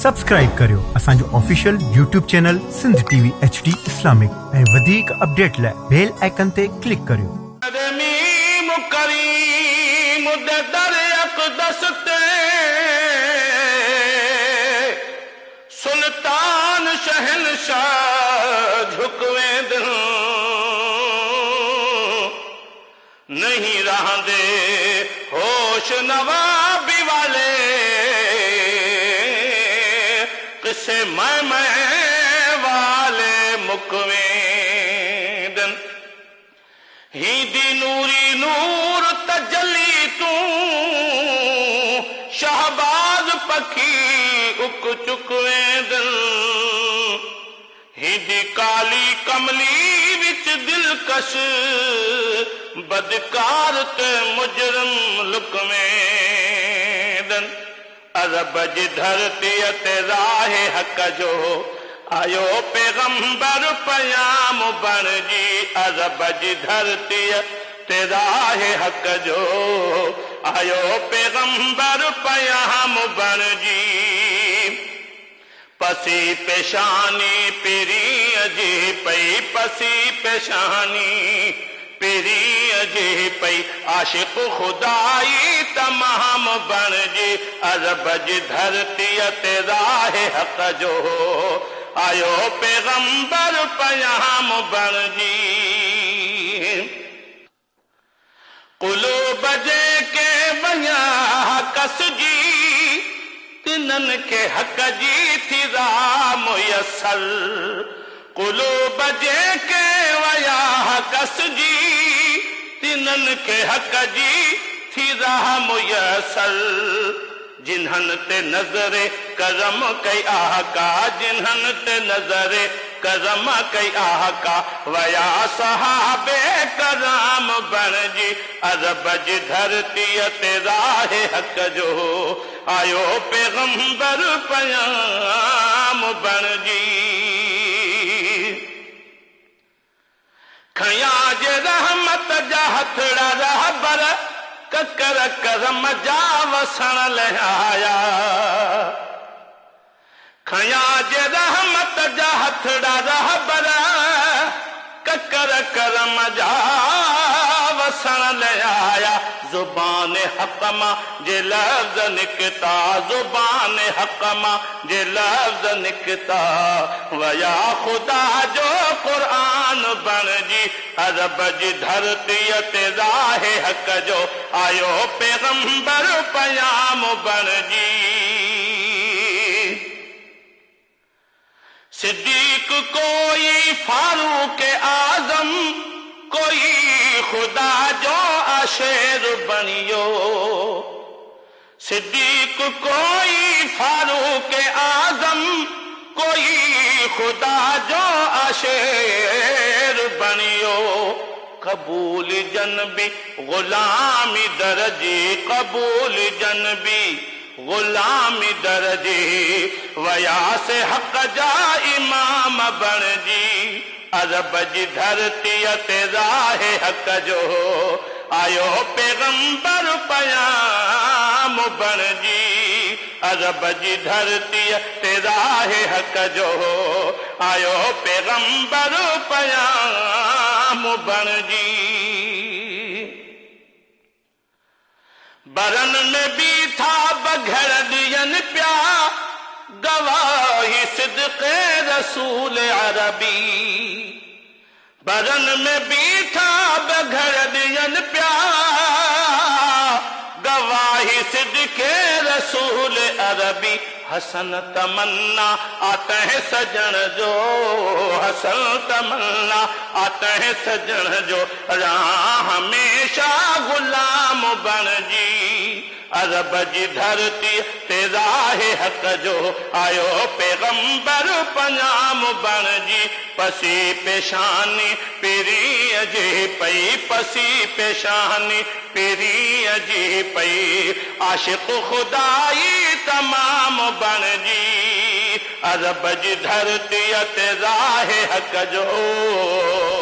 Subscribe करियो असांजो official YouTube channel Sindh TV HD Islamic ऐं वधीक अपडेट लाइ बेल आइकन ते क्लिक करियो। सुल्तान शहनशाह झुकवे दिल नहीं रहंदे होश नवाबी वाले किसे मैं वाले मुकवे दिन ही दी नूरी नूर तजली तू शहबाज पखी उक चुकवे दिल हिंदी काली कमली विच दिलकश बदकार ते मुजरम लुकवे दिन अरब जी धरती ते राह हक जो आयो पैगंबर पयाम बन जी अरब जी धरती ते राह हक जो आयो पैगंबर पयाम बन जी पसी पेशानी पिरी जी पई पसी पेशानी पिरी जी पई आशिक खुदाई तमाम बन जी अरब जी धरती ते राह हक जो आयो पैगंबर पयाम बन जी कुलूब जे के वया कस जी तिनन के हक जी थी राह मुयसर कुलूब जे के वया कस जी तिनन के हक जी थी राह मुयसर जिन्हन ते नजरे करम कई आका जिन्हन ते नजरे करम कई आका वया सहाबे कराम बन जी अरब जी धरती ते राह हक जो आयो पैगंबर पयाम बन जी खया जे रहमत जा हथड़ा रहबर ककर करम जा वसण लहाया खया जे रहमत जा हथड़ा रहबर ककर करम जा वसण लहाया जुबान हकमा जे लफ्ज निकता जुबान हकमा जे लफ्ज निकता वया खुदा जो कुरान बन जी अरब जी धरती ते राह हक जो आयो पैगंबर पयाम बन जी सिद्दीक कोई फारूक आजम कोई खुदा जो आशेर बनियो सिद्दीक कोई फारूक आजम कोई खुदा जो आशेर बनियो कबूल जनबी गुलामी दर्जी कबूल जनबी गुलामी दर्जी वया से हक जा इमाम बन जी अरब जी धरती ते राह हक जो आयो पैगंबर पयाम बन जी अरब जी धरती ते राह हक जो आयो पैगंबर पयाम बन जी बरन में भी था बघर दियन प्या गवाही सिद्क़े रसूल अरबी बरन में बीठा बघर दियन प्या गवाही सिद्क़े रसूल अरबी हसन तमन्ना आते हैं सजन जो हसन तमन्ना आते हैं सजन जो राह हमेशा गुलाम बन जी अरब जी धरती ते राह हक जो आयो पैगंबर पयाम बन जी पसी पेशानी पिरी जी पई पसी पेशानी पिरी जी पई आशिक खुदाई तमाम बन जी अरब जी धरती ते राह हक जो